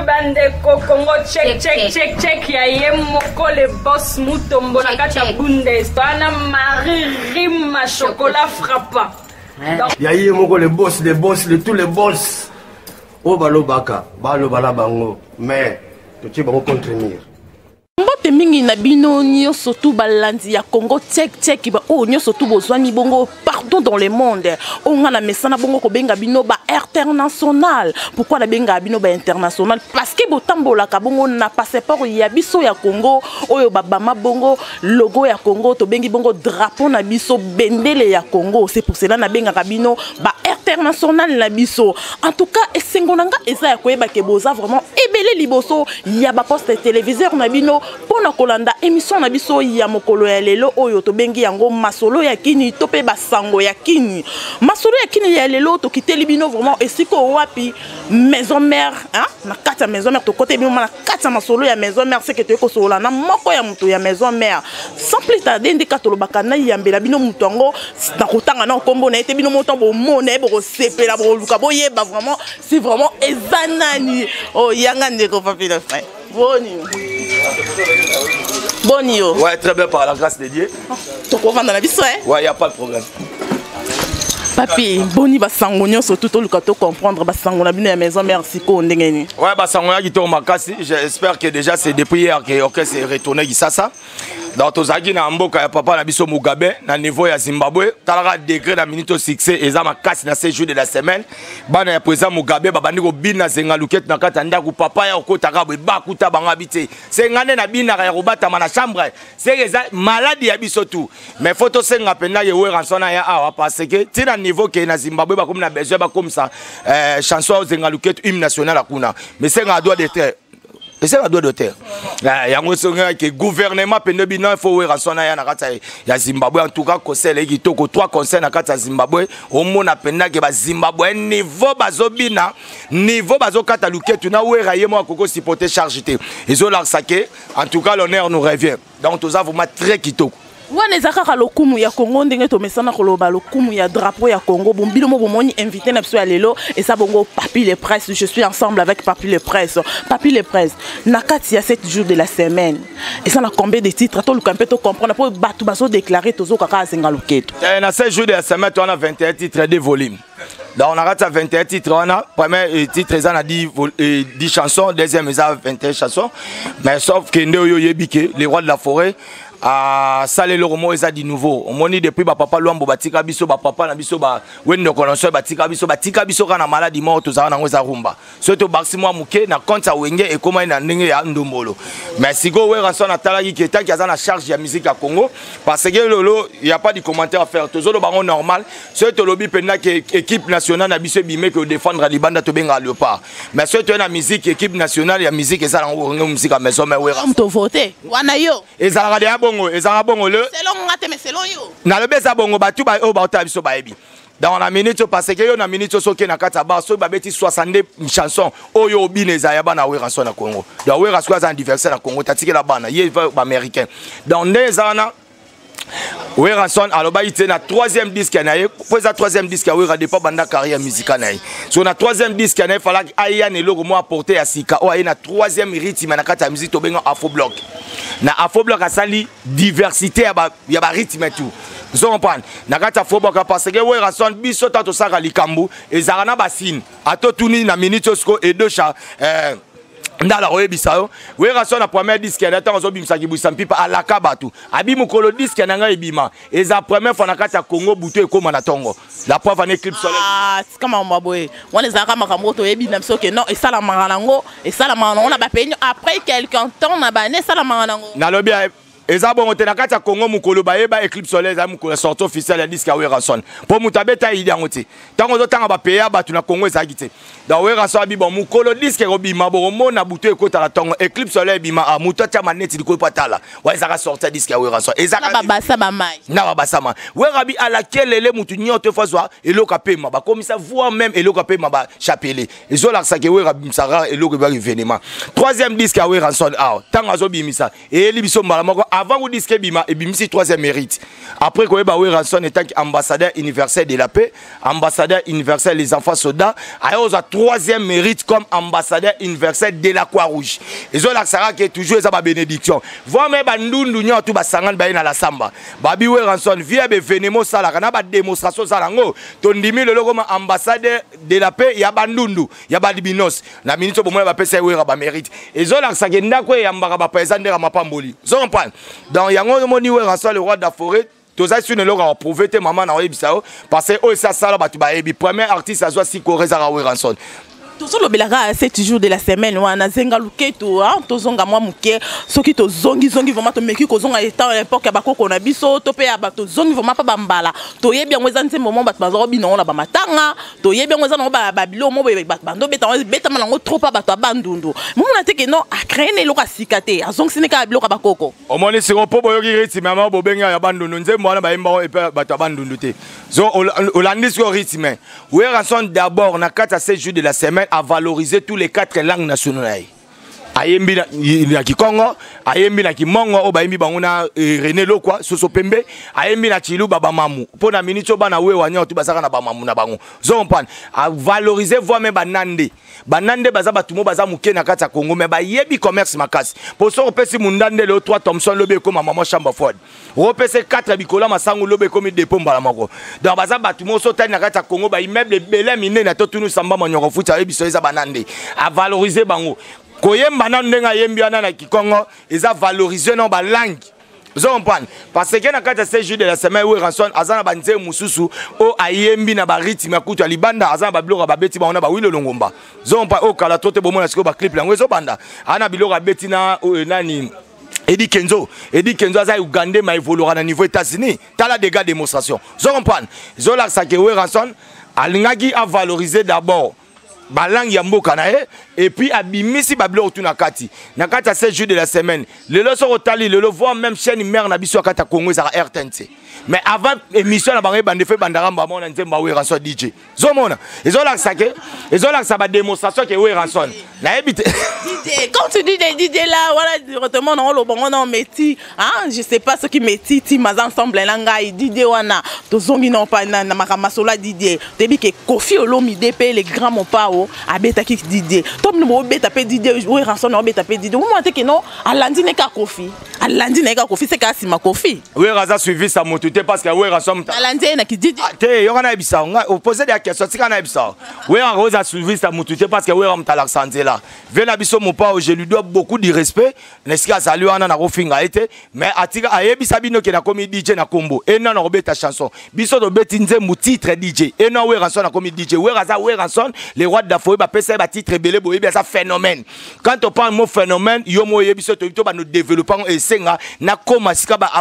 bande Congo check ya yemoko le boss mutombo na kata bundes ana Marie Rima chocolat frappa. Ya yemoko le boss de tous les boss. O balo baka, balo bala bango, mais tu vas contenir. Mbote mingi na bino nyonso tu balandi ya Congo check ba o nyonso tu bozwani bongo partout dans le monde. O ngana mesana bongo ko benga bino ba international. Pourquoi na benga bino ba international? Parce que botambola ka bongo na passeport ya biso ya Congo, oyo babama bongo logo ya Congo to bengi bongo drapeau na biso bendele ya Congo. C'est pour cela na benga ka bino ba international na biso. En tout cas, esengonanga eza ya koyeba ke boza vraiment ebele liboso ya ba poste téléviseur na bino pona kolanda émission na biso ya mokolo ya lelo oyo to bengi yango masolo ya kini to pe basango ya kini. Masolo ya kini ya lelo to kiteli bino vraiment esiko wapi maison mère hein na kata maison mère to côté bino na kata masolo ya maison mère c'est que to ko sola na moko ya muto ya maison mère sans plus tarder ndika to lobaka na yambela bino muto ngo na kotanga na kombo na ete bino moto bo mona bo sepela bo luka bo yeba vraiment c'est vraiment ezanani oh yanga ndeko papi le frère. Bonio. Ouais, très bien par la grâce de Dieu. Tu comprends dans la vie, ouais, il n'y a pas de problème. Papi, boni basangonyo surtout tout le cas comprendre basango na bino ya maison merci ko ndengeni. Ouais, basango ya gito makasi, j'espère que déjà c'est depuis hier que OK c'est retourné Gisasa. Dans tozaki na mboka ya papa na biso Mugabe na niveau ya Zimbabwe, talaka degré na minute succès eza makasi na ces jours de la semaine. Bana ya président Mugabe babandi ko bina zenga luket na kata ndaku papa ya okotaka ba kuta banga bité. C'est ngane na bina ya robata na chambre. C'est maladie ya biso tout. Mais photo senga penda ye we ransona ya awa parce que tina niveau que na Zimbabwe ba comme na besoin ba comme ça chanson zenga luket hymne national akuna. Mais c'est un droit de terre. Et c'est un droit de terre. Il y a un gouvernement il faut ya Zimbabwe en tout cas conseil les kitoko 3 conseils na kata Zimbabwe au monde penda que ba Zimbabwe niveau bazobina niveau bazokata luketu na wera yemo koko sipoter chargité. Ils ont l'arsaké en tout cas l'honneur nous revient. Donc tous ça vraiment très kitoko. Wane zakaka lokumu ya Congo ndenge to mesana koloba lokumu ya drapeau ya Congo bombilo mo bomoni invité na biso ya lelo et ça bongo Papi les Presse je suis ensemble avec Papi les Presse na kati ya 7 jours de la semaine et ça na combien de titres to lukampe to comprendre pour batu baso déclarer tozo kaka senga loketo na 7 jours de la semaine on a 21 titres de volume. Donc on a 21 titres, on a premier titre ils a 10 chansons, deuxième ils a 21 chansons mais sauf que Ndeo Yebike les rois de la forêt à Salé le romo ils a dit nouveau on moni depuis ba papa Luambo batika biso ba papa na biso ba wendo kolonso batika biso kana maladie mort to za na ngoza rumba surtout baxi moi muke na konta wenge et comment na ndenge ya ndombolo mais sigo we ranso na tala ki eta ki azana charge ya musique à Congo parce que lolo il y a pas de commentaire à faire toujours le baron normal surtout lobby pena que équipe nationale na biso bimé que défendre libanda to benga leopard mais surtout na musique équipe nationale ya musique ça na musique à maison mais we to voter wana yo ezala ezanga bongo le selon ngate mais selon yo na le beza bongo batu ba o ba tabiso ba ebi dans la minute parce que yo na minute soke na kata ba so ba beti 62 chansons oyo obineza ya bana we ranso na Congo da we ranso za anniversaire na Congo tatike la bana ye ba américain dans des ana we ranso aloba ite na 3e disque na ye pour ça 3e disque we rade pas banda carrière musicale na ye so na 3e disque na fala aya ne logo mo apporter ya sika o ay na 3e rythme na kata musique to benga afro block na afro block asali diversité ya ba rythme tout vous comprenez na kata afro block parce que we ranso biso tato saka likambu ezarana basine atotuni na minute sko et deux cha ndala oyebisa yo we raso na première disque na tango zo bimisa ki buisa mpipa alaka batu abi mukolo disque na nga ebima eza première fois na kati ya Congo butu ekoma na tongo la preuve en éclipse solaire c'est comme maboye on les aka makambo to yebi na biso ke non et ça la marango on a ba peigno après quelqu'un temps na ba ne ça la marango na lobi eza bon te na kati ya Congo mukolo ba yeba éclipse solaire za mukolo sortie officielle ya disque we rason pour mutabeta idi yangote tango zo tanga ba peya batu na Congo eza gite da we rason abi bon mukolo disque robima bo mona butu ekota la tongo éclipse solaire bima a mutata maneti liko patala wa eza ka sortie disque we rason eza na babasa ba mai na babasa ma we rabi à laquelle les mutu nyoto fazwa eloka pema ba comme ça voit même eloka pema ba chapelet ezo la sake we rabi msara eloka ba événement 3e disque we rason a tango zo bimisa et libiso mbala moko avant vous disque bima et bimisi 3e mérite après quoi ba ranson étant ambassadeur universel de la paix ambassadeur universel les enfants soldats ayo za 3e mérite comme ambassadeur universel de la Croix-Rouge. Et zo la sara qui est toujours ça ba bénédiction. Voir même bandundu nyo tout ba sangan ba na la samba. Babi we ranson via be venemo sala kana ba démonstration sala ngo. Tondimi le comme ambassadeur de la paix ya bandundu, ya ba dibinos. Na minito bo mo ba pesa we ba mérite. Et zo la saka ndako ya mbaka ba président ma pamboli. Zo comprendre. Dans yango moni we ranson le roi de la forêt. Tous as su ne leur prouvé tes mamans dans Ebisao parce que eux ça ça là batu ba ebi premier artiste à soit si Koreza Ranson. Tous le belara 7 jours de la semaine wana zenga luketo hein tozonga mwa muke soki to zongi vraiment to meki ko zonga état l'époque ba koko na biso to pe ya ba to zongi vraiment pas bambala to yebi yango eza nzembo mo bato bazoro bino na ba matanga to yebi yango eza no ba bilo mo bando beta manango trop pa bato abandundu mo na teke no a créer ne loka sikate azong sineka bilo ba koko o moni siko po boyoki rythme mama bobenga ya bandundu nzembo wana ba imba e bato abandundu te zo olandis ko rythme we Ranson d'abord na 4 à 7 jours de la semaine à valoriser tous les 4 langues nationales. Ayembi na Kikongo, ayembi na Kimongo, obayembi banguna René Lokwa, Soso Pembe, ayembi na Chilu Babamamu. Pour na minute bana we wanya tu basaka na bamamu na bango. Zompan à valoriser voir même banande. Banande baza batumo baza muke na kata Congo mais ba yebi commerce makasi. Pour ça opesi mundande le 3 Thomson lobe comme maman Chamba Ford. Opesi 4 bikola masangu lobe comme dépôt mbala mako. Donc baza batumo so tani na kata Congo ba immeuble belé mine na totunu samba manyoko futa yebi so eza banande. À valoriser bango. Koyemba na ndenga yembiana na Kikongo eza valoriser non ba langue. Vous comprenez parce que na 4 7 jours de la semaine où Ranson azana banze mususu o ayembi na ba rythme ya kutu libanda azana ba biloko ba beti ba ona ba wilo longomba. Vous comprenez o kala tote bomona siko ba clip lango zo banda. Ana biloko beti na nani Eddie Kenzo aza Uganda ma évoluera na niveau États-Unis. Tala des gars démonstration. Vous comprenez zo la sa ke Ranson alingaki a valoriser d'abord balang ya mboka na et puis abimisi bablo otuna kati na kati 7 jours de la semaine le lo so otali le lo voir même chaîne mère na biso kata Congo za RTNC mais avant émission na bango bande fait bandaramba mona nzemba we Ranson DJ zomona ezola sa ba démonstration que we Ranson na ebite DJ quand tu dis des DJ là voilà directement dans le bon non meti hein je sais pas ce qui meti ti mas ensemble là ngai DJ wana to zongi non pas na makamasola DJ debi que Kofi Olomide pe les grands mon pa abeta ki DJ tom no beta pe DJ we Ranson no beta pe DJ mo monte que non alandi ne ka Kofi c'est ka sima Kofi we Raza suivi sa motuté parce que we Ranson alandi na ki DJ te yo kana ebisa nga opposer des questions tika na ebisa we Raza suivi sa motuté parce que we ramta l'accent là vena biso mon pa je lui dois beaucoup de respect n'est-ce que ça lui ana na kofinga été mais atika ayebisa bino ke na komi DJ na kombo et non na robeta chanson biso do beti nzembu titre DJ et non we Ranson na komi DJ we Ranson les rois de la forêt ba pesa ba titre belé boye bien ça phénomène quand on parle mot phénomène yo mo yebiso to ba nous développons et senga na koma sika ba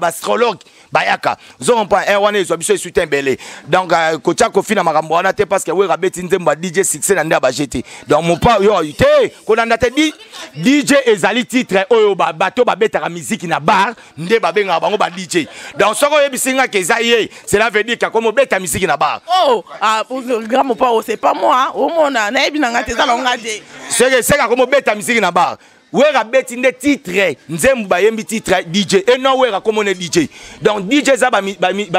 astrologue bayaka zo on prend wana ezo biso soutien belé donc kocha Kofi na makambo wana te parce que we rabeti nzemba DJ succès na nda ba jeté donc mon pa yo te konanda te di DJ ezali titre oyo ba bato ba betaka musique na bar nde ba benga bango ba DJ donc soko yebisinga ke zaye cela veut dire que comme beta musique na bar oh ah pour le grand mon pa c'est pas moi au mona na ebi na ngate za longa de c'est comme beta musique na bar wera beti nde titre nzembu bayembi titre DJ et non wera comme on est DJ donc DJ za ba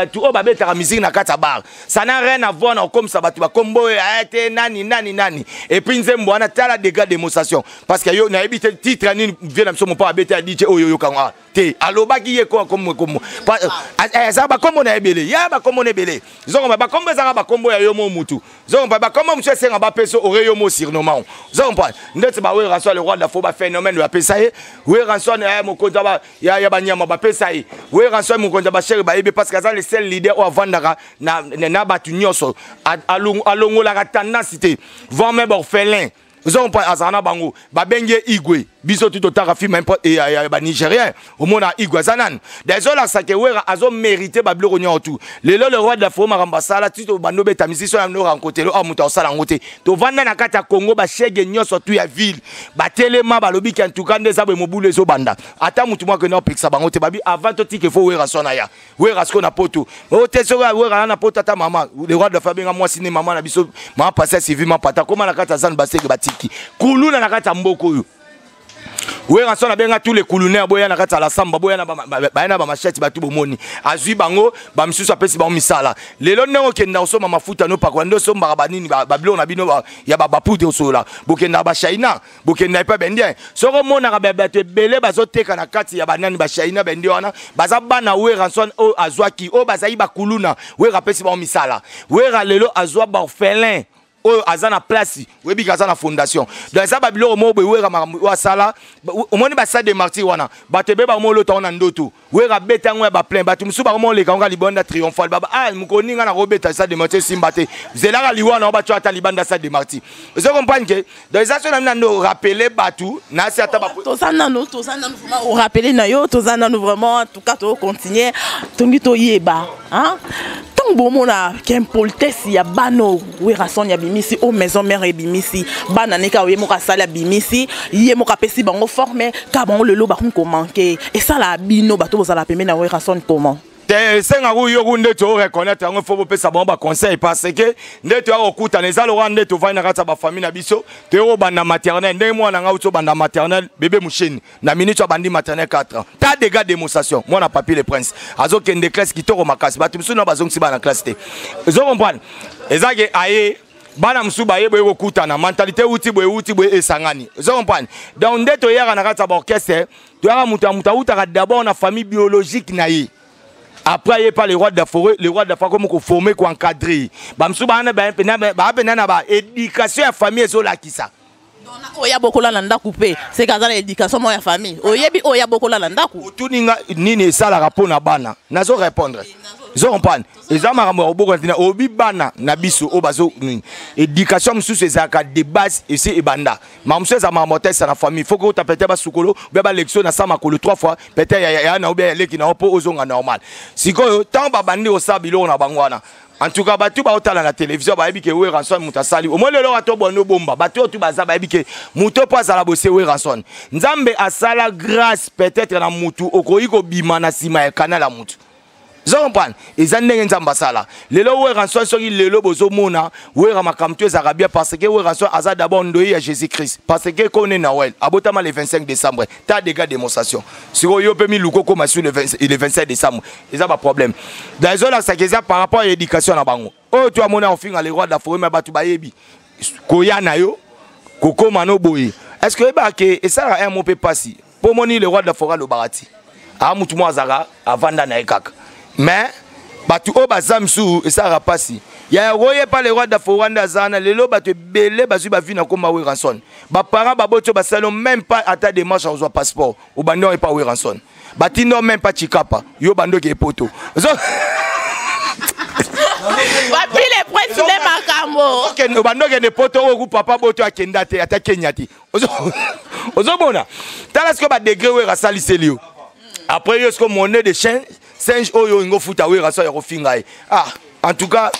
tu o ba beta musique na kata bar ça n'a rien à voir comme ça ba tu ba combo été nani et puis nzembu wana tala des gars démonstration parce que yo na ebité titre ni vient na mon pas beta DJ oyo kanga te alobaki ye ko comme ça ba comme on est belé ya ba comme on est belé zongo ba comme ça ba combo ya yo mo mutu zongo ba comme monsieur senga ba peso oreyo mo surnommant zongo pas ndetse ba we Ranson le roi de la faux ba phénomène de la pesaye we Ranson mo konza ba ya banyama ba pesaye we Ranson mo konza ba chéri ba parce que ça le seul leader au vandaka na batu nyoso alongo la tendance voir même orphelin vous ont pas azana bango ba bengue igwe biso tout otaka film et ba nigérien au monde igwe zanan désolé ça que wera azo mérité ba bloko nyoto le roi de la forêt maramba sala tito bando beta misisi na no rencontrer o muta sala ngote to vanda na kata Congo ba chege nyoso tu ya ville ba telema ba lobi ki antuka ndeza be mobule zo banda ata mutu mwa que no peksa bango te babi avant to tike fo wera sona ya wera sko na poto o te so wera na poto ta mama le roi de la famille moi ciné maman na biso ma passé civilement pata comment na kata zan baseke batiki kuluna na kata mboko yo we ranson na benga tous les colonels boya na kata la samba boya na ba na ba machette ba tout bomoni azui bango ba misusu apesi ba misala lelo ndenge kenda osoma mafuta no pakwa ndo so mbaka banini ba bilo na bino ya ba poudre osola bokenda ba China bokenda pa bendien soko mona ka ba bele bazoteka na kati ya banani ba China bendi wana baza bana we ranson o azwaki o bazai ba kuluna we rapesi ba misala we lelo azwa ba orphelin o azana place we bi kaza na fondation dans ça babilo mo we wa sala o moni ba sa de martyr wana ba tebe ba mo lota na ndoto we ra betango ba plein ba tumsu ba mo le kanga libanda triomphal baba mukoni nga na robeta sa de martyr simbate zela ga liwana ba twa ta libanda sa de martyr vous comprenez que dans ça so na ndo rappeler batu na si ata ba to ça non vraiment o rappeler na yo to ça non vraiment en tout cas to continuer tongi to yeba hein tant bon na qu'importesse ya bano we rason ya bimisi o maison mère et bimisi bana neka we mo ka sala bimisi ye mo ka pesi bango formé ka bango le lo ba ko manquer et ça la bino bato bo sala pemena we rason comment senga ku yo kunde to reconnaître ngo fo pesa bon ba conseil parce que nde to okuta neza lo rande to vaina kata ba famille na biso te o banda maternelle nde mwana nga uto banda maternelle bébé mushini na minute bandi maternelle 4 ans ta dégâts démonstration moi na papier le prince azo kende classe ki to makasi ba tumsu na bazongsi ba na classe te zo comprendre ezake aye bana msuba ye boye okuta na mentalité uti boye esangani zo comprendre donc nde to yaka na kata ba orchestre to yaka muta d'abord na famille biologique na ye. Après, il n'y a pas les rois de la forêt, les rois de la forêt comme formé, comme encadré. Éducation à la famille, c'est là qui ça. Il y a beaucoup de gens coupé. C'est quand l'éducation à la famille. Il y a beaucoup de gens coupé. Tout le monde n'a pas rapport à bana. N'a pas répondre. Ils ont compris. Ils ont compris. Obi bana na biso obazo éducation sous ces acades de base et c'est banda. Mamsé ça m'a monté ça na famille. Faut que tu appelles ba sukolo, ba lection na sama kolo 3 fois. Peut-être ya na obi ele qui na po ozonga normal. Siko tant ba bandi o sabilo na bangwana. En tout cas, batu ba otala na télévision ba ebike we ranson muta sali. Au moins le lo ato bono bomba. Batu tu baza ba ebike muto pas ala bose we ranson. Nzambe asala grâce peut-être na mutu okoyiko bima na sima ya kanala mutu. Vous comprenez? Ils ont des ambassadeurs. Les lois où rançon sont les lois bozomona où ramakamtu les Arabiens parce que où rançon azad d'abord ndoyi à Jésus-Christ parce que connaît Noël. Abotama le 25 décembre. T'as des gars démonstration. Si vous avez mis luko comme sur le 25 décembre, ils ont pas problème. Dans les autres c'est que par rapport à l'éducation na bango. Oh tu as mon enfant les rois de la forêt mais batu bayebi. Koya na yo, koko mano boye. Est-ce que ba que et ça un mot peut passer. Pour moni le roi de la forêt le barati. Ah mutu mo azara avanda na ekaka. Mais batu o bazamsu et ça rapasi ya roye pas les rois d'Afranda zana lelo batu belé bazu ba vina comme we ranson ba parents ba boto ba salon même pas à ta démarche en passeport au bando et pas we ranson batindo même pas chikapa yo bando ke poto papi les princes les makambo ok bando ke ne poto o papa boto akenda te ata kenyati ozo bona tala ce que ba degré we rasali selio après yo ce que monnaie de chien singe oyo ngo futa we raso ya kofinga ah en tout cas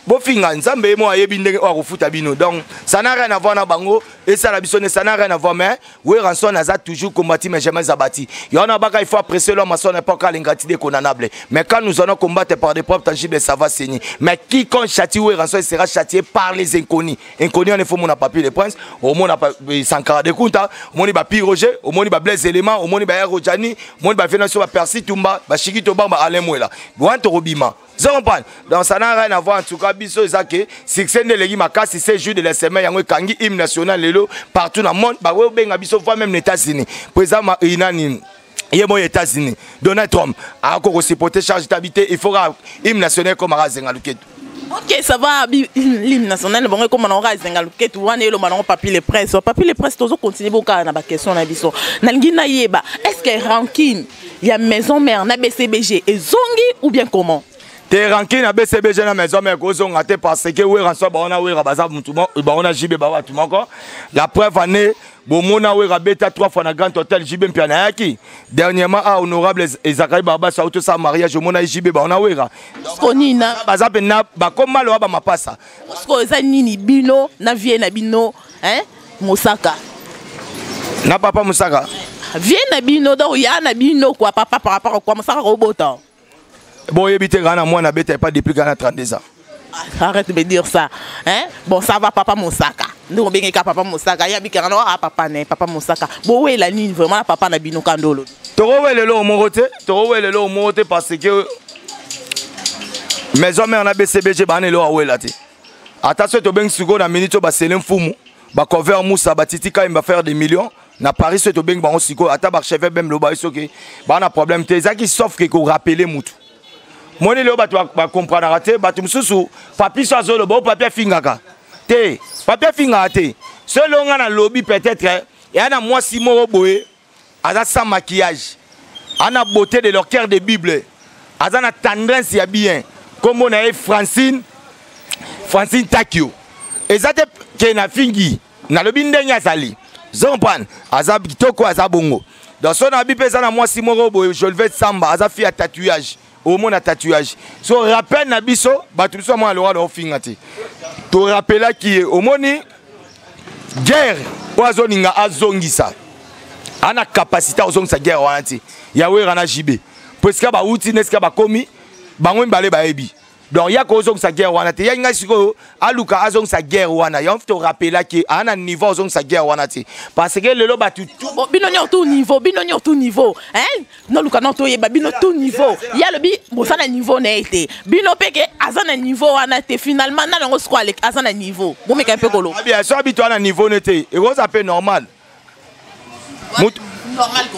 bo finga nzambe mo ayebi ndenge o kofuta bino donc ça n'a rien à voir na bango et ça la bisone ça n'a rien à voir mais we ranson aza toujours combattu mais jamais abati yona baka il faut apprécier l'homme son époque à l'ingratitude condamnable mais quand nous allons combattre par des preuves tangibles ça va saigner mais quiconque châtie we ranson sera châtié par les inconnus on il faut mon papier les princes au monde Sankara de Kunta au monde ba Roger au monde ba Blaise élément au monde ba Rojani au monde ba Venancio ba Percy Tumba ba Chikito Bamba Alain Mwela Boanto Robima donc ça n'a rien à voir en tout cas biso ezake succès de l'équipe makasi ces jours de la semaine yango kangi hymne national lelo partout dans le monde ba we benga biso voire même les États-Unis président inani yemo aux États-Unis Donald Trump a encore supporter charge d'habiter il faudra hymne national comme Razenga Luketu. Ok, ça va, l'hymne national, bon, comme on aura zenga luketu, on est le manon papier les presse, papier les presse, toujours continuer beaucoup à la question na biso. Nalgina yeba, est-ce que ranking, il y a maison mère na BCBG et zongi ou bien comment? Te ranking na BCBG na maison mère ko zonga te parce que we ranso ba ona we rabaza mutumo ba ona jibe ba watu moko. La preuve année bomona we rabeta 3 fois na grand hôtel jibe mpiana yaki. Dernièrement à honorable Ezakari Baba sa auto sa mariage mona jibe ba ona we ra. Konina baza pena ba koma lo ba mapasa. Ko za nini bino na vie na bino hein Musaka. Na papa Musaka. Vie na bino do ya na bino quoi papa par rapport à quoi Musaka robota. Bon, éviter Ghana, moi, n'a pas depuis Ghana 32 ans. Arrête de me dire ça. Hein? Bon, ça va, papa Moussaka. Nous on papa Mosaka, ya bikanga no papa ne papa Mosaka. Bo we la ligne vraiment papa na bino kandolo. Toro we lelo au morote parce que mes hommes on a BCBG banelo awe là ti. Attention to beng sugo na minute ba selem fumu, ba cover Moussa ba titi ka va faire des millions. Na Paris so to beng ba on siko ata ba chef même lo ba isoke. Ba na problème te za qui sauf que ko rappeler mutu. Moni le ba tu ba comprendre raté ba tu mususu papi so azolo ba papier fingaka. Te papier finga te. Selon nga na lobby peut-être et ana moi Simon Boé aza sans maquillage. Ana beauté de leur cœur de Bible. Aza na tendresse ya bien. Comme on a Francine Takio. Ezate ke na fingi na lobi ndenya sali. Zompan aza kitoko aza bongo. Dans son habit pesa na moi Simon Boé je le vais samba aza fi à tatouage. Au moins à tatouage. So rappel na biso batuso moi alora do fingati. To rappela qui au moni guerre oazo ninga azongisa. Ana capacité ozongisa guerre wanati. Yawe rana jibe. Parce que ba outi neska ba komi bango mbale ba ebi. Donc ya ko ozongisa guerre wanati. Ya nga siko aluka azongisa guerre wana. Ya on te rappela qui ana niveau ozongisa guerre wanati. Parce que lelo batu bino tout niveau hein non luka non to yeba bino tout niveau ya le bi bosana niveau na été bino peke azana niveau wana te finalement na ngo squale azana niveau bo meka pe kolo bien so habitué na niveau nete et rose appel normal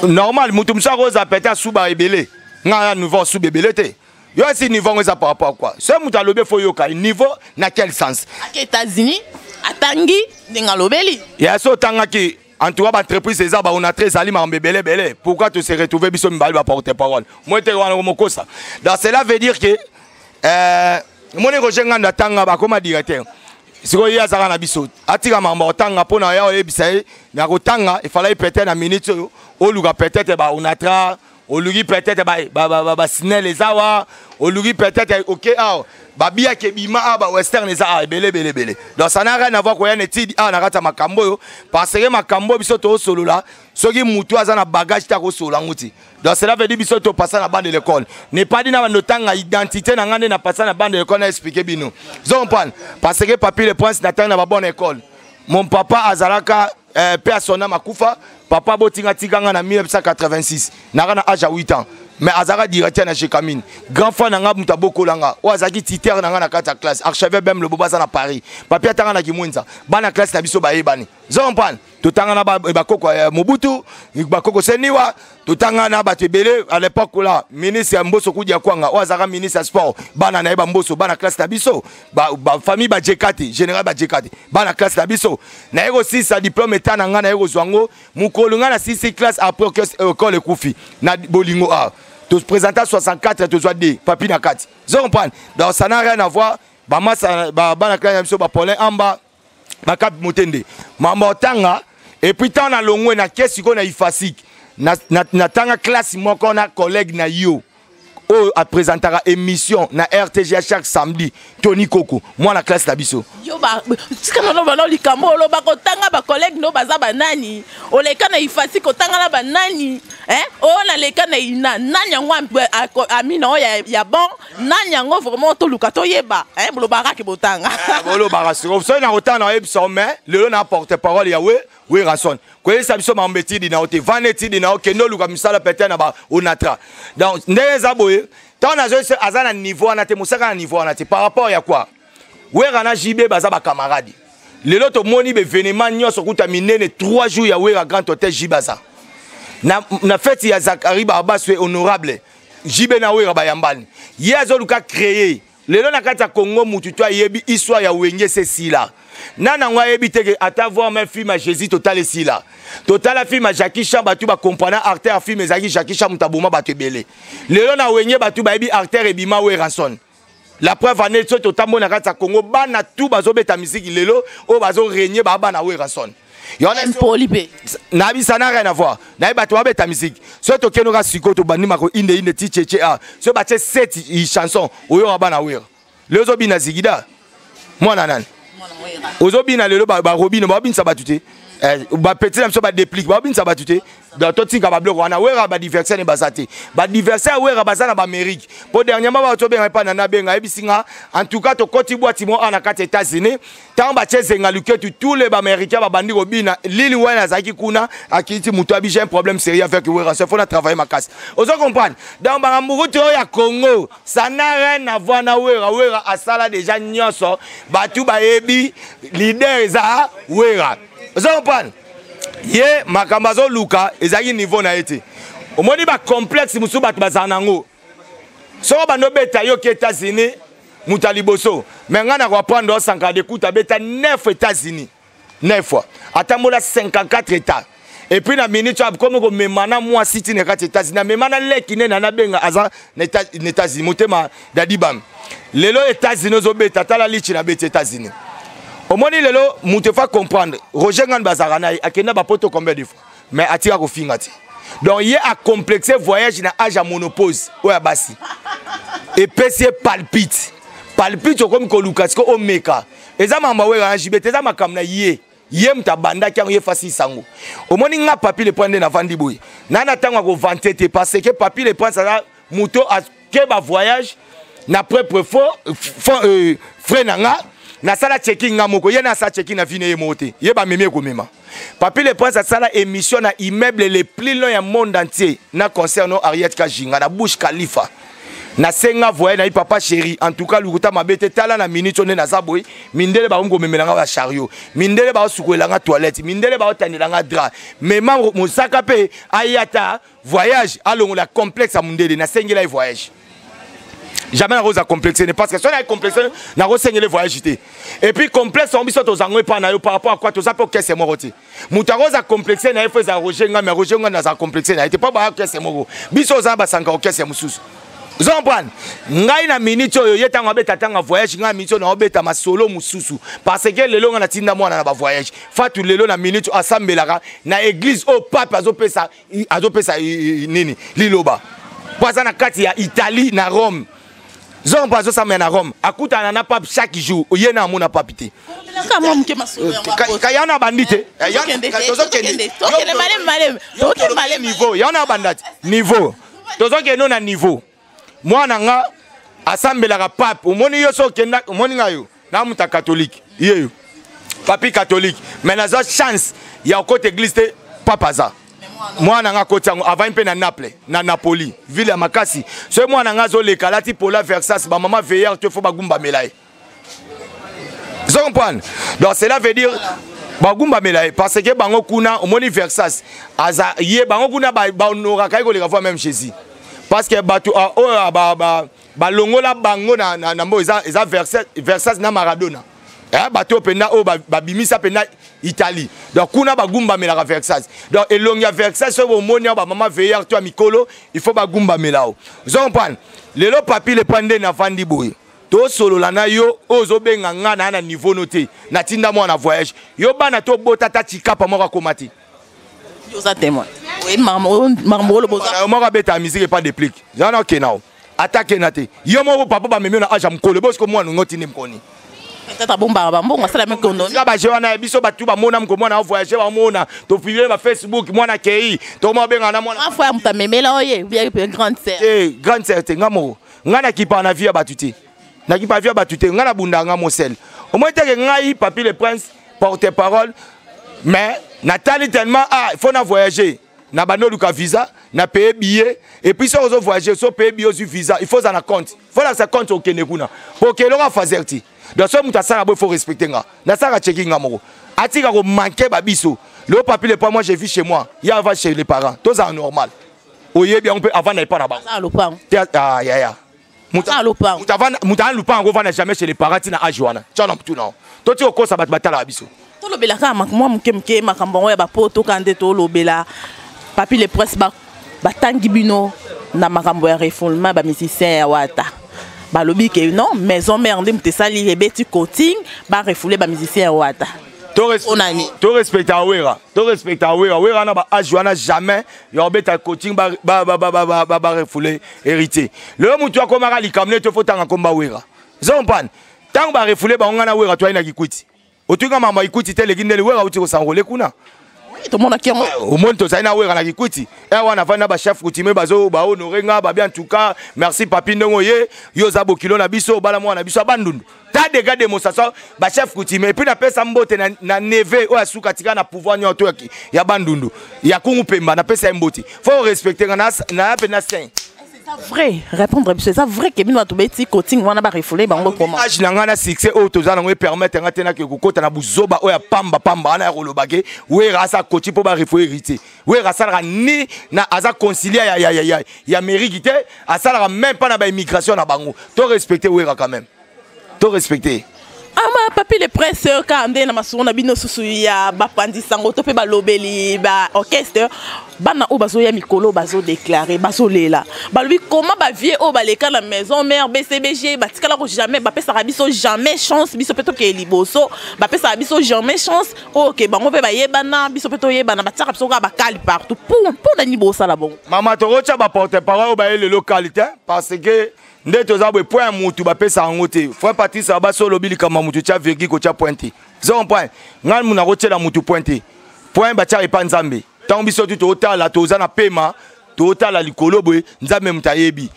normal mutu msa rose appel ta suba ebele nga nouveau suba ebele te yo si niveau ngoza par rapport à quoi ce mutu alobe fo yoka niveau na quel sens à États-Unis atangi ninga lobeli ya so tanga ki en tout cas, l'entreprise, c'est ça, on a très alimé en bébé. Pourquoi tu se retrouves biso mbali va porter parole? Moi, tu es ça. Donc, cela veut dire que, mon éroge nganda tanga ba comme directeur. Si vous y a ça na biso, atira mambo tanga pour na ya ebisai, na ko tanga, il fallait peut-être na minute au luga peut-être ba on atra, au lugi peut-être ba sinel les awa, au lugi peut-être OK ah. Babia kebima ba western eza belé. Donc ça n'a rien à voir quoi étude na kata makambo yo parce que makambo biso to solo là soki mutu aza na bagage ta ko solo nguti. Donc cela veut dire biso to passer na bande de l'école. Ne pas dire na notanga identité na ngande na passer na bande de l'école na expliquer bino. Zon pan parce que papi le prince na tanga na bonne école. Mon papa azalaka père son nom akufa, papa botinga tiganga na 1986. Na kana âge à 8 ans. Mais azara directeur na Chekamine grand fan nga muta bokolanga o azaki titer na nga na kata classe archevêque même le bobaza na Paris papier tanga na kimwenza bana classe na biso ba yebani zompan to tanga na ba koko Mobutu ba koko Seniwa to tanga na ba tebele à l'époque là ministre Mboso Kudia Kwanga o azara ministre sport bana na yeba Mboso bana classe na biso ba famille ba Jekati général ba Jekati bana classe na biso na yego 6 diplôme etana nga na yego zwango mukolunga na 6 classe après école Koufi na bolingo a tu présentes à 64 tu dois dire papi na 4 vous comprenez donc ça n'a rien à voir ba massa ba na classe biso ba polin amba ba cap motende mama tanga et puis tant na longwe na kesi ko na ifasik na tanga classe moko na collègue na yo o a présentera émission na RTG chaque samedi Tony Koko moi la classe na biso yo ba sikana no ba no likambo lo ba ko tanga ba collègue no baza ba nani o leka na ifasi ko tanga na ba nani o na leka na ina nanya ngwa amina o ya bon nanya ngo vraiment to luka to yeba bolo baraka botanga bolo baraka so na otana na ebso mais le na porte parole ya we rason ko esa biso ma mbeti dina o te vaneti dina o kendo luka misala peut-être na ba onatra donc ndeza boye tant na zo azana niveau na te musaka na niveau na te par rapport ya quoi we rana jibe baza ba camarade lelo to moni be événement nyoso kuta minene 3 jours ya we grand hôtel jibaza na fête ya Zakari Baba soit honorable jibe na we bayambani yezo luka créer lelo na kata Congo mutu to yebi histoire ya wenge ceci là nana ngwa yebi teke ata voir même film à Jésus total ici là total film à Jackie Chan batu ba comprendre artère film ezaki Jackie Chan mutabuma batu belé lelo na wenge batu ba yebi artère ebima we ranson la preuve en est que totambo na kata Congo bana tout bazo beta musique lelo o bazo régner ba bana we ranson Polipe. Nabi ça n'a rien à voir. Nabi bato wa beta musique. So to kenoka siko to bani mako inde ticheche a. So bache 7 chansons oyo abana wera. Lezo bina zigida. Mwana nan. Ozo bina lelo ba robine ba bin sabatute. Ba petit so ba déplique ba bin sabatute. donc totika ba bloc wana wera ba diversaire ne basate ba diversaire wera bazana ba Amérique pour dernièrement ba to benga pa na benga ebisinga en tout cas to koti boîte mo ana kati États-Unis tant ba chezenga luketu tous les américains ba bandi robina lili wana zaki kuna akiti muto abi j'ai un problème sérieux avec wera ça faut na travailler ma casse vous comprenez dans ba mburuto ya Congo ça n'a rien à voir na wera asala déjà nyonso ba tu ba ebi leader za wera vous comprenez ye makambazo luka ezaki niveau na été omoni ba complexe musu bat bazanango so ba no beta yo ke États-Unis mutaliboso mais ngana ko prendre 100 de kuta beta 9 États-Unis 9 fois atamola 54 états et puis na minute comme ko memana moi city ne kati États-Unis na memana lekine na benga aza na États-Unis motema dadibam lelo États-Unis zo beta tala lichi na beta États-Unis. Au moins, il faut comprendre. Roger Ngan Bazarana, il y a poto combien de fois. Mais il y a un donc, il y a un complexe voyage dans l'âge à monopause. Ouais, bassi. Et PC palpite. Palpite comme Kolukas, comme Omeka. Et ça m'a envoyé un JBT, ça m'a kamna yé. Yé mta banda qui a eu facile sango. Au moins, il y a papier le point de la Vandiboui. Nana tanga ko vanter parce que papier le point ça muto à que voyage n'a propre frais nanga. Na sala checking ngamoko yena sa checking na vine yemote yeba meme ko mema papi le prince sala émission na immeuble les plus long ya monde entier na concernant Ariette Kajinga na Bush Khalifa na senga voye na papa chéri en tout cas lukuta mabete tala na minute on na zaboy mindele ba ngo memelanga ba chariot mindele ba sukwelanga toilette mindele ba otanelanga drap mema musaka pe ayata voyage alongo la complexe à mundele na sengela voyage. Jamais la rose a complexé, parce que si on a complexé, la rose les voyages. Et puis complexe, on dit que par rapport à quoi tu as que c'est mort. Mouta rose a complexé, na fait à Roger, mais Roger n'a complexé, n'a été pas que c'est mort. Biso zamba sanka que c'est moussous. Zombran, ngai na minute yo yeta ngabe tatanga voyage nga minute na obeta ma solo mususu parce que lelo nga natinda mwana na ba voyage. Fatu lelo na minute asambelaka na église au pape azopesa nini liloba. Poza na kati ya Italie na Rome. Zon bazo sa mena Rome. Akuta na pape chaque jour. Oyena amona papité. Kayana bandite. Niveau. Yana bandate. Niveau. Tozo ke non na niveau. Moi nanga assemblée la pape. Omoni yo so kenda omoni ngayo. Na muta catholique. Yeyo. Papi catholique. Mais na zo chance ya côté église te papa za. Moi nanga koti avant pe na Naples na Napoli ville ya makasi so moi nanga zo le kalati pour la Versace ba maman veilleur te faut bagumba melaye vous comprenez donc cela veut dire bagumba melaye parce que bango kuna omoni Versace aza ye bango kuna ba honora kai ko le voir même Jésus parce que batu ba longola bango na mbo eza Versace na Maradona bateau pena o babimisa pena Italie donc kuna bagumba mela Versace donc elongia Versace so monia ba maman veilleur toi mikolo il faut bagumba melao vous comprenez lelo papi le pande na fandi boy to solo lana yo ozo benga ngana na niveau noté na tinda mo na voyage yo bana to botata chikapa moko komati yo za témoin oui marmo lo boza mo ka beta musique pas de plique zana kenao attaque nate yo mo papa ba memi na aja mkolo bosko mo ngoti ni mkoni tata bomba bambongo sala mekondo ngaba jewana biso batu ba mona mko mona voyager ba mona to publier ba Facebook mona kei to mo benga na mona afa mutamemela oye bien grande sœur grande sœur te ngamo ngana kipa na vie batuti na kipa vie batuti ngana bunda ngamo sel au moins te ngai papi le prince porte parole mais natali tellement il faut na voyager na bando luka visa na payer billet et puis si on voyager so payer billet sur visa il faut ça na compte faut la ça compte au Kenekuna pour que l'on fasse ti donc so muta sala bo faut respecter nga na sala checking nga moko atika ko manquer babiso le papi le pas moi j'ai vu chez moi il y a va chez les parents tout ça normal oye bien on peut avant n'est pas là-bas ah ya muta lupa ngo va jamais chez les parents tina ajuana tchana mtu non to ti okosa batala babiso to lobela ka moi mkemke makambo ya ba poto kande to lobela papi le presse batangi bino na makambo ya refoulement ba musicien ya wata balobi ke non maison mère ndimte sali rebeti coaching ba refouler ba musicien ya wata to respecter wera na ba ajuana jamais yo beta coaching ba refouler hérité le mutu akomaka likamne to fotanga komba wera zompan tant ba refouler ba ngana wera to ina kikuti otunga mama ikuti tele gindele wera uti ko sanrole kuna tout le monde qui au monde to ça na wera na kikuti et wana vana ba chef coutumier bazo ba honorer nga ba bien en tout cas merci papi ndongo ye yo za bokilo na biso bala mwana na biso bandundu ta dégâts démonstration ba chef coutumier et puis na pesa mbote na neve o asuka tika na pouvoir nyoto ya bandundu ya kungu pemba na pesa mbote faut respecter na pena saint. C'est vrai, répondre, c'est ça vrai que bino to beti coaching wana ba refoulé bango comment. Age na nga na succès o toza ngo permettre nga tena ke kokota na buzoba o ya pamba na rolobake we rasa coach po ba refoulé hérité. We rasa ni na aza concilier ya mérite asala même pas na ba immigration na bango. To respecter we quand même. To respecter. Ama papi le prince ka ande na masuna bino susu ya bapandi sango to pe ba lobeli ba orchestre bana o bazo ya mikolo bazo déclarer bazo lela ba lui comment ba vie o ba leka na maison mère BCBG ba tikala ko jamais ba pesa biso jamais chance biso peto ke liboso ba pesa biso jamais chance OK bango pe ba yebana biso peto yebana ba tsaka biso ka ba kali partout pour na libosa la bon mama to rocha ba porte parole ba le localité parce que nde toza bwe point mutu ba pesa ngote frère Patrice ba solo bili kama mutu cha virgule ko cha pointé 0 point ngal muna rochela mutu pointé point ba cha epa nzambe tant biso tu totala toza na pema totala likolo bwe nzambe mutayebi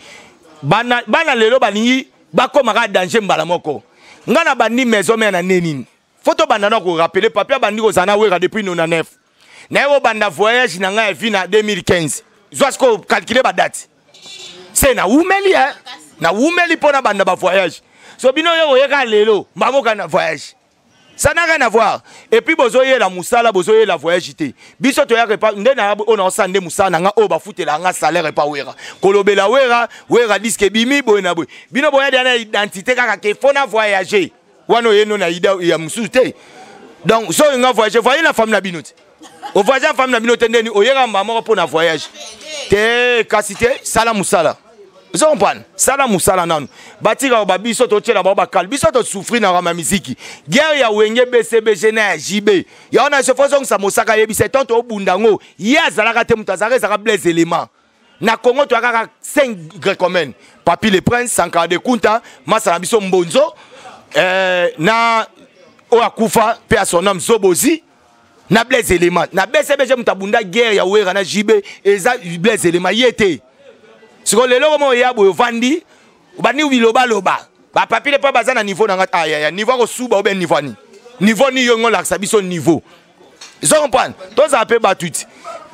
bana lelo baningi bakoma ka danger mbala moko ngana bandi maison mais na nenini photo banda na ko rappeler papier bandi ko zana wera depuis 99 na yo banda voyage na nga vi na 2015 zoasko calculer ba date c'est na umeli na umeli pona banda ba voyage so bino yo yeka lelo maboka na voyage ça n'a rien à voir et puis bozoye la musala bozoye la voyage té biso to ya pas ndena on a sande musana nga o ba futela nga salaire pas wera kolobela wera disque bimi boyena boy bino boya na identité kaka ke fona voyager wano yeno na ida ya musute donc so nga voyager voyez la femme na binote au voyage femme na binote ndeni oyera maman pour na voyage te kasite sala musala Zompan, sala musala nanu. Batira ba biso to tshela ba kal biso to souffrir na ma musique. Guerre ya wenge BCBG na JB. Ya ona se façon sa mosaka yebi se tonto obundango. Ya zalaka te mutazare zaka blaze élément. Na Congo to akaka 5 grécomen. Papi le prince Sankara de Kunta, masala biso mbonzo. Na o akufa pe a son nom Zobozi. Na blaze élément. Na BCBG mutabunda guerre ya wera na JB eza blaze élément yete. Si vous avez un vandi, vous avez un loba. Vous avez un niveau de niveau sous niveau. Niveau ni yon la sabiso niveau. Ils comprennent. Tous a peu battu.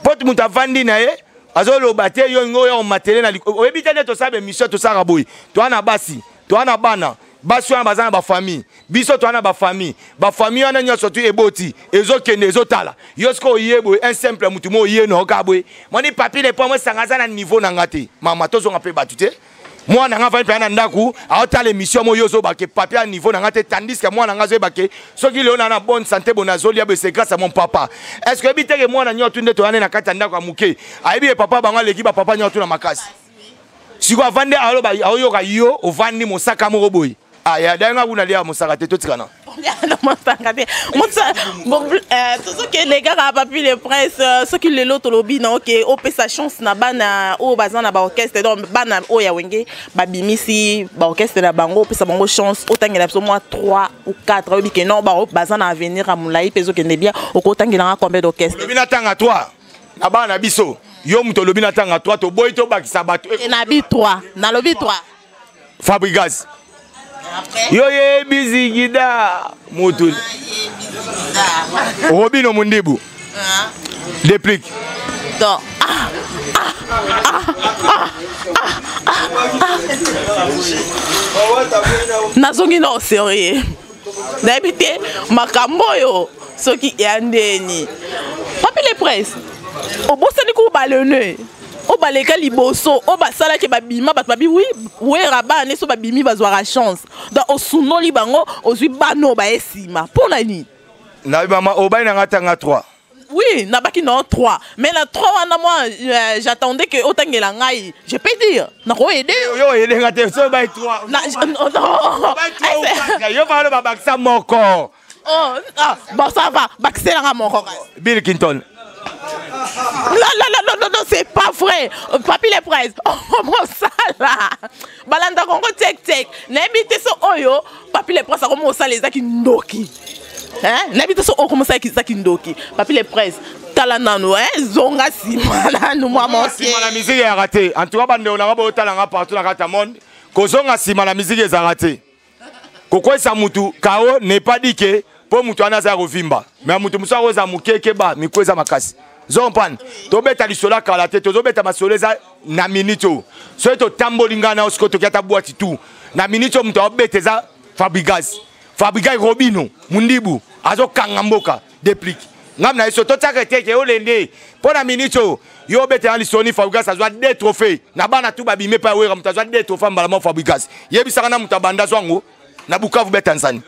Pour muta vandi na ye, azo lo baté yon yon matériel na liko. Obité to sabe mission to sara boy. To ana basi, to ana bana. Basi wana bazana ba famille. Biso to ana ba famille. Ba famille wana nyoso tu eboti. Ezo kende ezo tala. Yosko yebo un simple mutu mo yeno kabwe. Moni papi le pomo sangaza na niveau na ngate. Mama tozo ngape batute. Moi na nga va pe na ndaku, aota les missions mo yozo ba ke papi à niveau na ngate tandis que moi na nga zo ba ke soki le na bonne santé bonazoli ya c'est grâce à mon papa. Est-ce que bité que moi na nyoto nde to ane na kata ndaku amuke. Aibi papa banga leki ba papa nyoto na makasi. Si kwa vande alo ba ayo ka yo o vandi mo saka mo boy. Ah, il y a des gens qui ont dit à mon sarate tout ça. Tout ce que les gars a pas pu les presse, ce qui les l'autre lobby, non, ok, au pe sa chance na bana, au bazan na ba orchestre, donc bana au ya wenge, ba bimisi, ba orchestre na bango, pe sa bango chance, autant qu'il y a absolument 3 ou 4, oui que non, ba bazan à venir à Moulaï, peso que ne bien, autant qu'il y a combien d'orchestres. Le binatang à toi, na ba na biso, yo muto le binatang à toi, to boy to bak sabato. Et na bi 3, na lobby 3. Fabrigaz. Yo ye bizigida motul. Robino Mundibu. Déplique. Donc. Nazongi no sérieux. D'habitude makambo yo soki yandeni. Papi les presse. Obosani ko balene. O baleka liboso o basala ke babima bat babi oui wera ba ne so babimi bazwa chance donc osuno li bango ozwi bano ba esima pona ni na mama o ba na ngatanga 3 oui na baki non 3 mais la 3 wana moi j'attendais que otangela ngai je peux dire na ko aider yo aider ngate so ba 3 non yo va le babaksa moko oh ah bon ça va bakse la moko Bill Clinton. Non, c'est pas vrai. Papi les presse. Oh, mon sala. Balanda Congo tek. N'habite so oyo. Papi les presse, comment ça les aki ndoki. Hein? N'habite so oyo, comment ça les aki ndoki. Papi les presse. tala nanu zonga sima nous moi mon sima la musique est ratée en tout cas bande on a tala partout dans le monde ko zonga sima la musique est ratée koko sa mutu kao n'est pas dit que pour mutu anaza rovimba mais mutu musa roza mukeke ba mikweza makasi zompan to beta lisola kala te to beta masoleza na minito so to tambolinga na osko to kata boîte tout na minito mutu obeteza Fabregas Robino mundibu azo kangamboka déplique ngamna iso to tsakete ke olende pona minito yo beta lisoni Fabregas azwa 2 trophées na bana tu babime pa wera mutu azwa 2 trophées mbala mo Fabregas yebisaka na mutu abanda zwango na Bukavu betanzani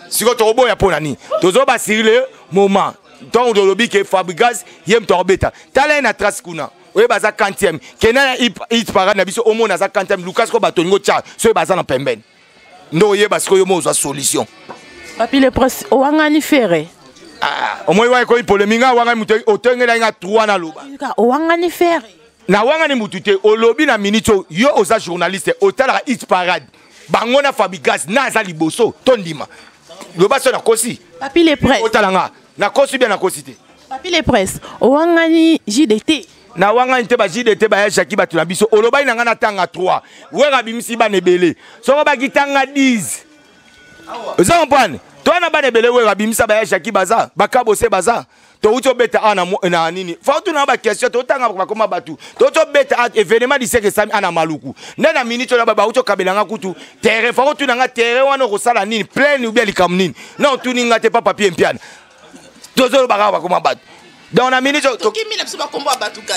siko to oboya pona ni tozo ba sirile moment donc de lobby que Fabregas yem to obeta tala na trace kuna oye baza 40e kena hit parade na biso omona za 40e Lucas ko batongo cha so baza na pembeni ndo ye basko yo mozo solution papi le presse owangani ferre au moins wa ko poléminga wanga mutu otengela nga 3 na loba owangani ferre na wangani mutute o lobby na minito yo oza journaliste otala hit parade bangona Fabregas na za liboso tondima loba so na kosi papi le presse otalanga na kosi bien na kosite papi le presse owangani JDT na wanga nte ba JDT ba yaki batu na biso olobai na ngana tanga 3 wera bimisi ba nebele soko ba kitanga 10 oza mpane to na ba nebele wera bimisa ba yaki baza bakabose baza to uto beta ana na nini fa tu na ba question to tanga ba koma batu to beta événement di seke sami ana maluku na minute na ba uto kabelanga kutu terre fa tu na nga terre wana ko sala nini plein ou bien likam nini non tu ninga te pas papier mpiana to zo ba koma batu dans la minute,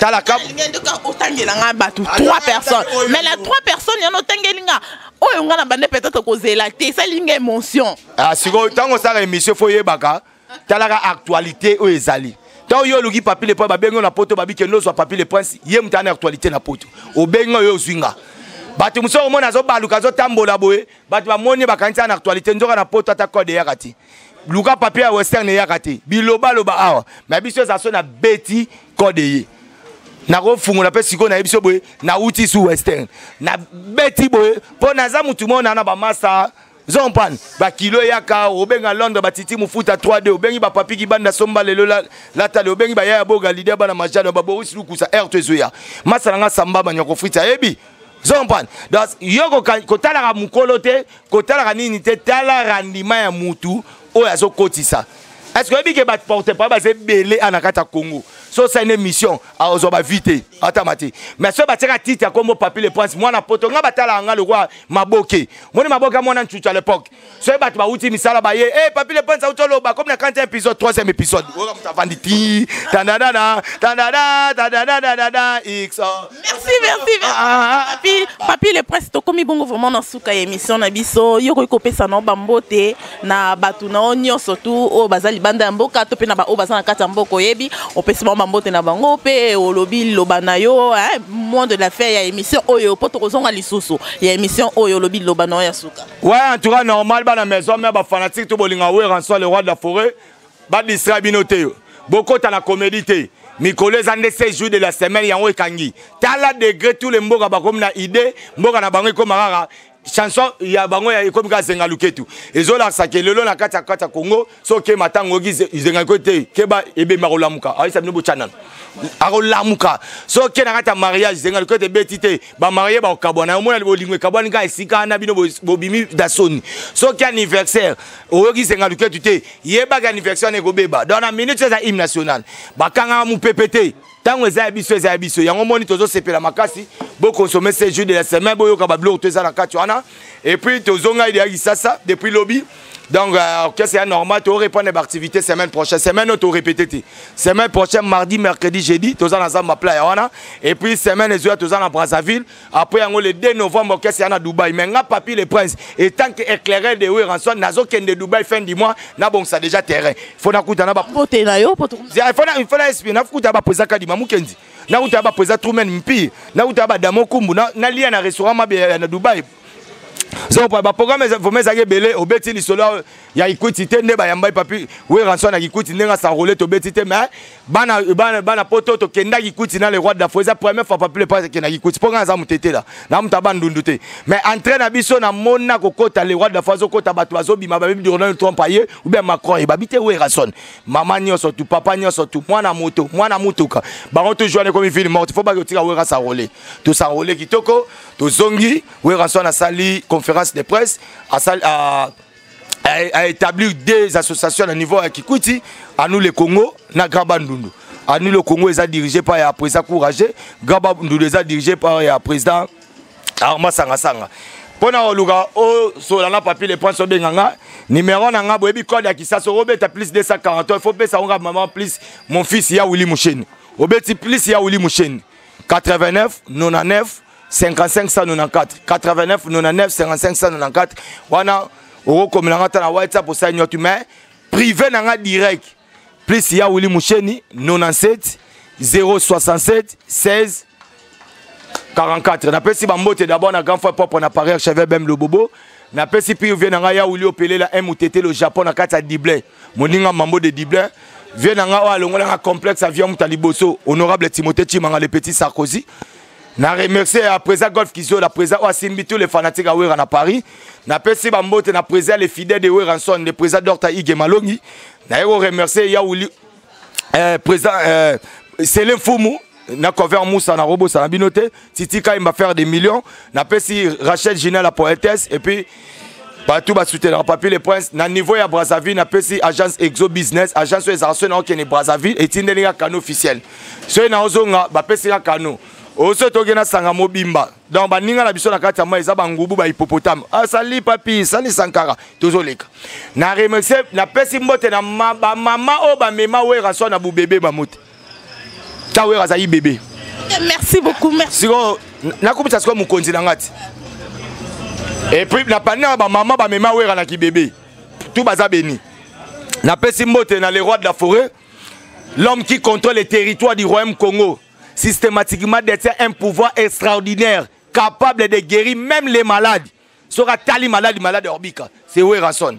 Tala cap. 3 personnes. Mais les 3 personnes, il y en a tangelinga. Oh, on a peut-être causé la tête, ça lingue émotion. Ah, si vous tant ça émission foyer baka, tala actualité ou ezali. Tant yo lugi papi le point ba bengo na poto babi ke no so papi le point, yem tana actualité na poto. O bengo yo zwinga. Batu muso mona zo baluka zo tambola boye, batu ba moni bakanisa na actualité nzoka na poto ata code yakati. Luka papier western yakati biloba loba awa mais biso za so na beti kodeye na ko fungula pe siko na biso boye na uti su western na beti boye po na za mutu mona na ba masa zompan ba kilo yaka obenga Londres batiti mufuta 3D obengi ba papi ki banda somba lelo la tale obengi ba ya boga lidia bana majano ba boris lukusa R2 masa nga samba banyoko futa ebi zompan donc yoko kotala ka mukolo te kotala ka nini te tala randima ya mutu oya zo kotisa est-ce que bike bat porter pas ba belé anakata Congo so c'est une émission a ozoba vite atamati mais so ba teka titre comme papi le prince moi na poto nga batala nga le roi maboke moni maboka mona nchuchu à l'époque so ba ba uti misala ba ye eh papi le prince a utolo ba comme na 40 épisode 3e épisode oka mutavandi ti tanadana x merci papi le prince to komi bongo vraiment na suka émission na biso yoko kopesa na bambote na batu na onyo surtout o bazali banda mboka to pe na ba o bazana kata mboko yebi opesi mbote na bango pe olobi lobana yo moins de la faire ya émission oyo poto kozonga lisusu ya émission oyo lobi lobana ya suka ouais en tout cas normal ba na maison mais ba fanatique to bolinga we Rançois le roi de la forêt ba distraire binote beaucoup ta na comédie te Mikolo zande 16 jours de la semaine yango ekangi tala degré tous les mboka ba comme na idée mboka na bango ko marara chanson ya bango ya comme ka zenga luketu ezola sake lelo na kata Congo so ke matango gize zenga côté ke ba ebe marolamuka aisa bino channel arolamuka so ke na kata mariage zenga luketu betite ba marié ba okabwana omona bolingwe kabwana ka esika na bino bobimi dasoni so ke anniversaire oyogi zenga luketu te yeba ka anniversaire ne gobeba dans la minute za hymne national bakanga mu ppt tango za biso yango moni tozo sepela makasi bo consommer ces jours de la semaine bo yoka ba blo to za na kati wana et puis tozonga il y a ça depuis lobby donc que c'est normal to répondre à activité semaine prochaine semaine to répéter semaine prochaine mardi mercredi jeudi toza na zamba playa wana et puis semaine ezoya toza na Brazzaville après yango le 2 novembre que c'est na Dubaï mais nga papi le prince et tant que éclaireur de Rançois nazo kende Dubaï fin du mois na bon ça déjà terrain faut na kuta na ba pote na yo poto il faut na esprit na kuta ba poza kadima mukendi na kuta ba poza Truman mpi na kuta ba Damo Kumbu na lia na restaurant mabe na Dubaï zo pa ba programme vous mes age belé obeti lisolo ya ikuti te nde ba yamba papi we rançon na ikuti ndenga sa rouler to beti te mais bana poto to kenda ikuti na le roi de la fois première fois papi le pas que na ikuti pour nga za mutete là na mutaba ndundu mais entraîne na biso na mona kokota le roi de la fois zo kota bato azobima ba bibi Donald Trump aye ou bien Macron e babite we rançon maman nyoso tu papa nyoso tu mwana mutuka ba on te joindre comme film mort il faut pas que tu we rançon rouler tout ça rouler kitoko to zongi we rançon na sali conférence de presse a établi des associations à niveau à Kikuti, à nous le Congo, na Grabandundu. À nous le Congo, ils sont dirigés par le président Courageux, Grabandundu ils sont dirigés par le président Arma Sangasanga. Pour nous, sur la papier, les points sont bien. Numéro nanga boebi code qui ça robet à plus 240. Il faut baisser ça maman plus mon fils Yaouli Mouchen. Obeti plus Yaouli Mouchen. 89 99 55 194 89 99 55 194. Wana oro comme na ngata na WhatsApp pour ça nyotu mais privé nanga direct plus ya Willy Moucheni 97 067 16 44 na pesi ba mbote d'abord na grand frère propre na Paris cheveux même le bobo na pesi puis vient nanga ya Willy opelé la MTT le Japon na kata Diblé moninga mambo de Diblé vient nanga wa longola na complexe avion mutaliboso honorable Timothée Chimanga le petit Sarkozy. Na remercier à président Golf Kizo, la président Oasimbi, tous les fanatiques à Ouéran à Paris. Na pesi bambote na président les fidèles de Ouéranson, le président Dorta Ige Malongi. Na remercier Yaouli président Céline Foumou, na couvert Moussa na Robo Sanabinote, Titi Ka il va faire des millions. Na pesi Rachel Gina la poétesse et puis partout va soutenir papier les princes na niveau ya Brazzaville na pesi agence Exo Business, agence les na okene Brazzaville et tindelinga canot officiel. So na ozonga ba pesi ya canot. Oso togena sanga mobimba donc baninga na biso na kati ya mai eza bangubu ba hippopotame asali papi sali sankara tozoleka na remercier na pesi mbote na mama o ba mema wera so na bu bébé ba mote ta wera za yi bébé. Merci beaucoup, merci. Siko na komisa siko mukonzi na ngati et puis na pana ba mama ba mema wera na ki bébé tout baza béni na pesi mbote na les rois de la forêt l'homme qui contrôle les territoires du royaume Congo systématiquement détient un pouvoir extraordinaire, capable de guérir même les malades. Sera tali malade orbika. C'est Ouéranson.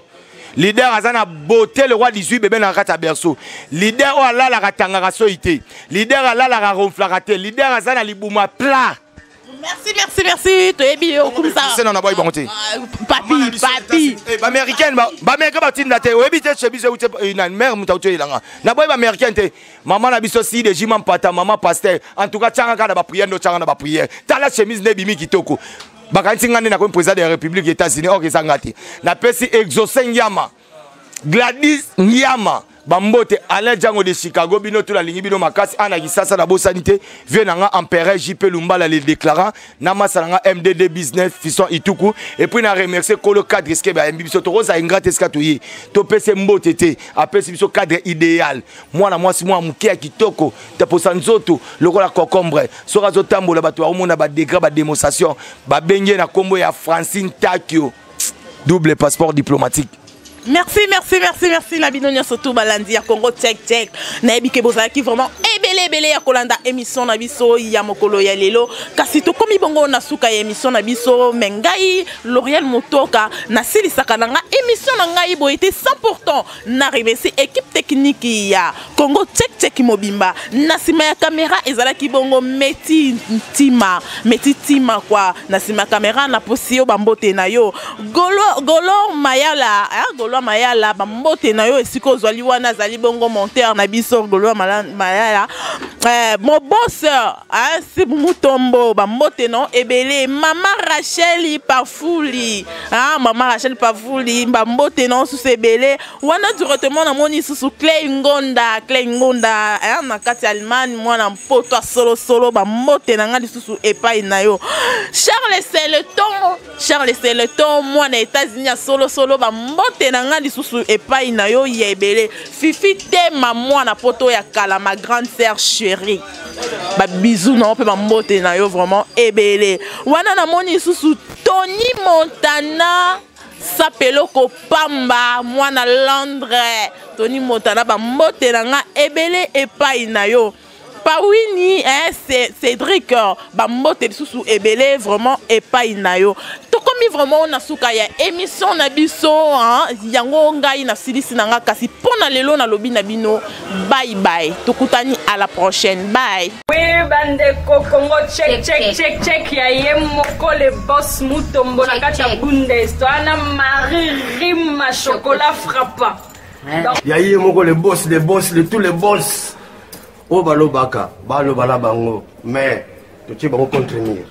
Leader Azana beauté le roi 18 bébé na kata berceau. Leader ala la ratangara soité. Leader ala la ronflarate. Leader Azana libuma plat. Merci. Tu es bien comme ça. C'est non na boy bonté. Papi. Ba américaine ba américaine ba tinda te. Obi te chemise ou te une mère mutauto ilanga. Na boy ba américaine te. Maman na biso si de jimam pata maman pasteur. En tout cas tchanga ka na ba prière no tchanga na ba prière. Tala chemise ne bimi kitoko. Ba kanti ngane na ko président de la République des États-Unis ok sangati. Na pesi exaucé Nyama. Gladys Nyama. Bambote Alain Django de Chicago bino tout la ligne bino makasi ana kisasa na bo sanité vient nga empereur JP Lumbala le déclarant na masalanga MDD business fisson ituku et puis na remercier ko le cadre risqué ba mbiso to rosa ingrate skatoyi to pese mbote te apesi biso cadre idéal moi si moi muke ya kitoko te posa nzoto lokola concombre sora zo tambola bato ba omona ba décret ba démonstration ba bengé na kombo ya Francine Takio double passeport diplomatique. Merci la binonia surtout balandi ya Congo check na ebike bozala ki vraiment ebele ya kolanda émission na biso ya mokolo ya lelo kasi to komi bongo na suka ya émission na biso mengai L'Oréal Motoka na silisaka na nga émission na ngai bo été 100% na remercier équipe technique ya Congo check mobimba na sima ya caméra ezala ki bongo Meti Tima kwa na sima caméra na posio bambote na yo Golo Mayala bambote na yo esiko zali wana zali bongo monteur na biso Golo Mayala mon bosseur c'est Mutombo bambote non ebele Maman Rachel Pafouli Maman Rachel Pafouli bambote non sous ebele wana directement na moni sous Clay Ngonda na kati Allemagne mwana mpoto solo bambote na ngadi sous epai na yo Charles c'est le temps moi na États-Unis solo bambote na ngadi sous epai na yo yebele Fifi tema mwana poto ya kala ma grande sœur chérie ba bisous non pe bambote na yo vraiment ebele wana na moni sous Tony Montana Sapeloko Pamba mwana Londres Tony Montana bambote na nga ebele epai na yo Pawini Cédric bambote lisusu ebele vraiment epai na yo tokomi vraiment na suka ya émission na biso yango ngai na silisi na nga kasi pona lelo na lobi na bino bye bye tokutani à la prochaine bye. Oui bandeko Congo check ya yemoko le boss Mutombo na kati ya Bundes to ana Marie Rima chocolat frappant. Ya yemoko le boss de tous les boss. Oh balo baka balo bala bango mais tu vas contenir.